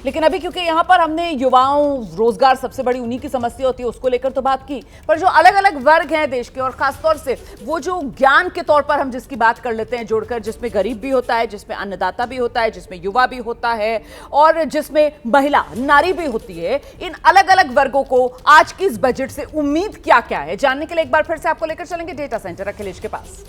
लेकिन अभी क्योंकि यहाँ पर हमने युवाओं, रोजगार सबसे बड़ी उन्हीं की समस्या होती है, उसको लेकर तो बात की, पर जो अलग अलग वर्ग हैं देश के और खासतौर से वो जो ज्ञान के तौर पर हम जिसकी बात कर लेते हैं जोड़कर, जिसमें गरीब भी होता है, जिसमें अन्नदाता भी होता है, जिसमें युवा भी होता है और जिसमें महिला नारी भी होती है, इन अलग अलग वर्गों को आज की इस बजट से उम्मीद क्या क्या है, जानने के लिए एक बार फिर से आपको लेकर चलेंगे डेटा सेंटर अखिलेश के पास।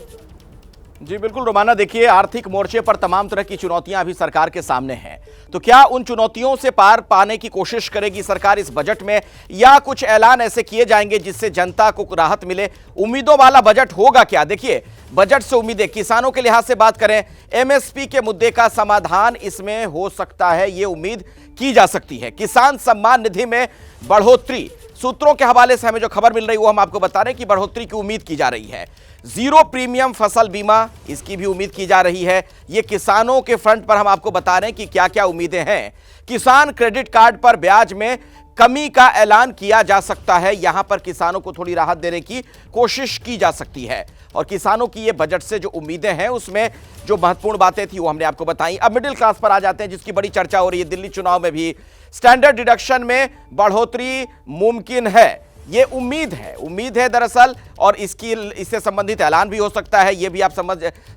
जी बिल्कुल रोमाना, देखिए आर्थिक मोर्चे पर तमाम तरह की चुनौतियां अभी सरकार के सामने हैं, तो क्या उन चुनौतियों से पार पाने की कोशिश करेगी सरकार इस बजट में, या कुछ ऐलान ऐसे किए जाएंगे जिससे जनता को राहत मिले? उम्मीदों वाला बजट होगा क्या? देखिए बजट से उम्मीदें, किसानों के लिहाज से बात करें, एमएसपी के मुद्दे का समाधान इसमें हो सकता है, ये उम्मीद की जा सकती है। किसान सम्मान निधि में बढ़ोतरी, सूत्रों के हवाले से हमें जो खबर मिल रही है वो हम आपको बता रहे हैं कि बढ़ोतरी की उम्मीद की जा रही है। जीरो प्रीमियम फसल बीमा, इसकी भी उम्मीद की जा रही है। ये किसानों के फ्रंट पर हम आपको बता रहे हैं कि क्या क्या उम्मीदें हैं। किसान क्रेडिट कार्ड पर ब्याज में कमी का ऐलान किया जा सकता है, यहां पर किसानों को थोड़ी राहत देने की कोशिश की जा सकती है। और किसानों की ये बजट से जो उम्मीदें हैं उसमें जो महत्वपूर्ण बातें थी वो हमने आपको बताई। अब मिडिल क्लास पर आ जाते हैं, जिसकी बड़ी चर्चा हो रही है। दिल्ली चुनाव में भी स्टैंडर्ड डिडक्शन में बढ़ोतरी मुमकिन है, ये उम्मीद है दरअसल, और इससे संबंधित ऐलान भी हो सकता है। ये भी आप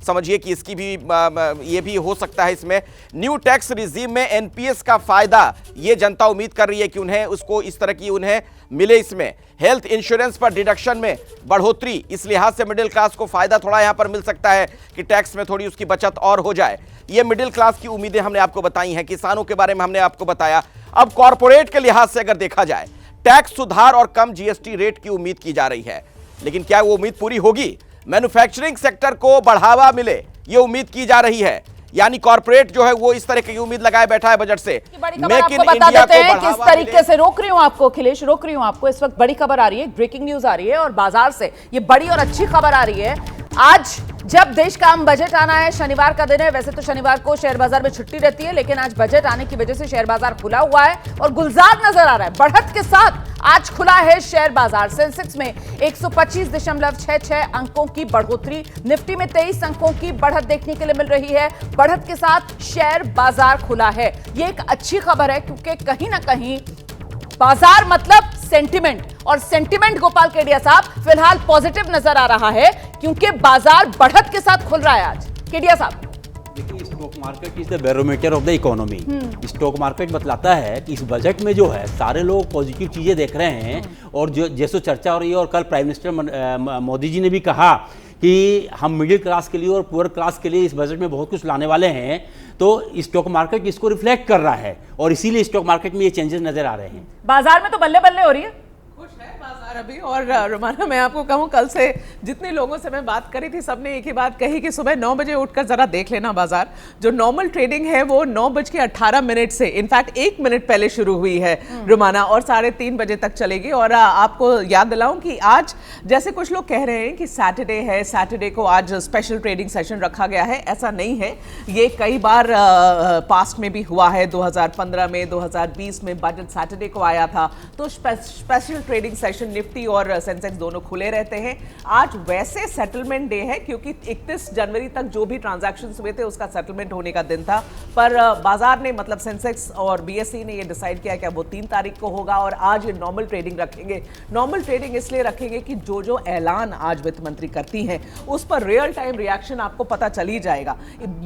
समझिए कि इसकी भी ये भी हो सकता है। इसमें न्यू टैक्स रिजीम में एनपीएस का फायदा ये जनता उम्मीद कर रही है कि उन्हें उसको इस तरह की उन्हें मिले। इसमें हेल्थ इंश्योरेंस पर डिडक्शन में बढ़ोतरी, इस लिहाज से मिडिल क्लास को फायदा थोड़ा यहां पर मिल सकता है कि टैक्स में थोड़ी उसकी बचत और हो जाए। ये मिडिल क्लास की उम्मीदें हमने आपको बताई हैं। किसानों के बारे में हमने आपको बताया। अब कॉर्पोरेट के लिहाज से अगर देखा जाए, टैक्स सुधार और कम जीएसटी रेट की उम्मीद की जा रही है, लेकिन क्या वो उम्मीद पूरी होगी? मैन्युफैक्चरिंग सेक्टर को बढ़ावा मिले, ये उम्मीद की जा रही है। यानी कॉर्पोरेट जो है वो इस तरह की उम्मीद लगाए बैठा है बजट से। मेक इन इंडिया को किस तरीके से रोक रही हूं आपको अखिलेश, रोक रही हूं आपको। इस वक्त बड़ी खबर आ रही है, ब्रेकिंग न्यूज आ रही है और बाजार से ये बड़ी और अच्छी खबर आ रही है। आज जब देश का आम बजट आना है, शनिवार का दिन है, वैसे तो शनिवार को शेयर बाजार में छुट्टी रहती है, लेकिन आज बजट आने की वजह से शेयर बाजार खुला हुआ है और गुलजार नजर आ रहा है। बढ़त के साथ आज खुला है शेयर बाजार। सेंसेक्स में 125.66 अंकों की बढ़ोतरी, निफ्टी में 23 अंकों की बढ़त देखने के लिए मिल रही है। बढ़त के साथ शेयर बाजार खुला है, ये एक अच्छी खबर है, क्योंकि कहीं ना कहीं बाजार मतलब सेंटिमेंट, और सेंटिमेंट गोपाल केडिया साहब फिलहाल पॉजिटिव नजर आ रहा है, क्योंकि बाजार बढ़त के साथ खुल रहा है आज। केडिया साहब, देखिए stock market is the barometer of the economy. Stock market बतलाता है कि इस बजट में जो है सारे लोग पॉजिटिव चीजें देख रहे हैं, और जो जैसे चर्चा हो रही है, और कल प्राइम मिनिस्टर मोदी जी ने भी कहा कि हम मिडिल क्लास के लिए और पुअर क्लास के लिए इस बजट में बहुत कुछ लाने वाले हैं, तो स्टॉक मार्केट इसको रिफ्लेक्ट कर रहा है और इसीलिए स्टॉक मार्केट में ये चेंजेस नजर आ रहे हैं। बाजार में तो बल्ले बल्ले हो रही है, खुश है बाजार अभी। और रोमाना, मैं आपको कहूँ, कल से जितने लोगों से मैं बात करी थी सबने एक ही बात कही कि सुबह 9 बजे उठकर जरा देख लेना बाजार। जो नॉर्मल ट्रेडिंग है वो 9:18 से इनफैक्ट 1 मिनट पहले शुरू हुई है रोमाना, और 3:30 बजे तक चलेगी। और आपको याद दिलाऊं कि आज जैसे कुछ लोग कह रहे हैं कि सैटरडे है, सैटरडे को आज स्पेशल ट्रेडिंग सेशन रखा गया है, ऐसा नहीं है। ये कई बार पास्ट में भी हुआ है। 2015 में, 2020 में बजट सैटरडे को आया था, तो स्पेशल ट्रेडिंग सेशन निफ्टी और सेंसेक्स दोनों खुले रहते हैं। आज वैसे सेटलमेंट डे है, क्योंकि 31 जनवरी तक जो भी ट्रांजैक्शंस हुए थे उसका सेटलमेंट होने का दिन था, पर बाजार ने, मतलब सेंसेक्स और बीएसई ने ये डिसाइड किया कि वो 3 तारीख को होगा और आज ये नॉर्मल ट्रेडिंग रखेंगे। नॉर्मल ट्रेडिंग इसलिए रखेंगे कि जो जो ऐलान आज वित्त मंत्री करती हैं उस पर रियल टाइम रिएक्शन आपको पता चल ही जाएगा।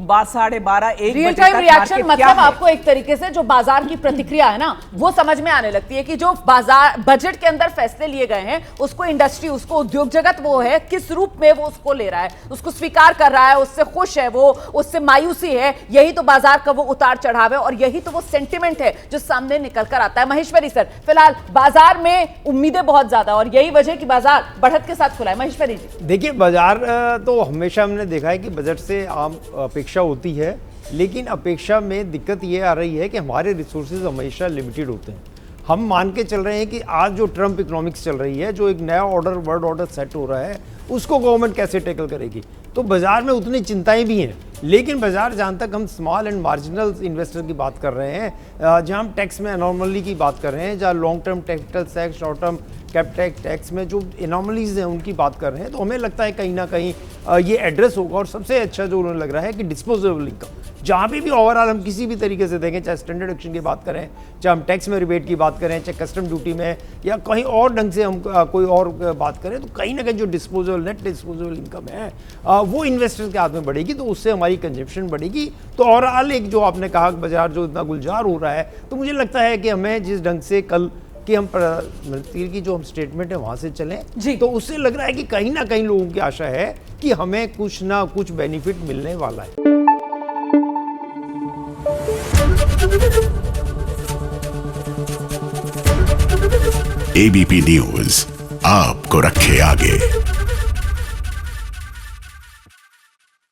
12:30 1 रियल टाइम रिएक्शन मतलब आपको एक तरीके से जो बाजार की प्रतिक्रिया है ना, वो समझ में आने लगती है कि जो बाजार बजट के अंदर फैसले लिए गए हैं उसको इंडस्ट्री, उसको उद्योग जगत वो है किस रूप में वो उसको ले रहा है, उसको स्वीकार कर रहा है, उससे खुश है वो, उससे मायूसी है। यही तो बाजार का वो उतार चढ़ाव है और यही तो वो सेंटिमेंट है जो सामने निकल कर आता है। महेश्वरी सर, फिलहाल बाजार में उम्मीदें बहुत ज्यादा और यही वजह कि बाजार बढ़त के साथ खुला है। महेश्वरी जी, देखिए बाजार तो हमेशा हमने देखा है कि बजट से आम अपेक्षा होती है, लेकिन अपेक्षा में दिक्कत ये आ रही है कि हमारे रिसोर्सेज हमेशा लिमिटेड होते हैं। हम मान के चल रहे हैं कि आज जो ट्रम्प इकोनॉमिक्स चल रही है, जो एक नया वर्ल्ड ऑर्डर सेट हो रहा है, उसको गवर्नमेंट कैसे टैकल करेगी। तो बाजार में उतनी चिंताएं भी हैं लेकिन बाजार जहाँ तक हम स्मॉल एंड मार्जिनल इन्वेस्टर की बात कर रहे हैं, जहाँ हम टैक्स में अनॉर्मली की बात कर रहे हैं, जहाँ long term capital tax, short term capital tax में जो एनॉमलीज हैं उनकी बात कर रहे हैं, तो हमें लगता है कहीं ना कहीं ये एड्रेस होगा। और सबसे अच्छा जो उन्हें लग रहा है कि डिस्पोजेबल इनकम, जहाँ भी ओवरऑल हम किसी भी तरीके से देखें, चाहे स्टैंडर्ड डिडक्शन की बात करें, चाहे हम टैक्स में रिबेट की बात करें, चाहे कस्टम ड्यूटी में, या कहीं और ढंग से हम कोई और बात करें, तो कहीं ना कहीं जो डिस्पोजेबल नेट डिस्पोजेबल इनकम है वो इन्वेस्टर्स के हाथ में बढ़ेगी, तो उससे हमारी कंजप्शन बढ़ेगी। तो ओवरऑल एक जो आपने कहा बाजार जो इतना गुलजार हो रहा है, तो मुझे लगता है कि हमें जिस ढंग से कल कि हम प्रधानमंत्री की जो हम स्टेटमेंट है वहां से चलें जी। तो उससे लग रहा है कि कहीं ना कहीं लोगों की आशा है कि हमें कुछ ना कुछ बेनिफिट मिलने वाला है। एबीपी न्यूज आपको रखे आगे।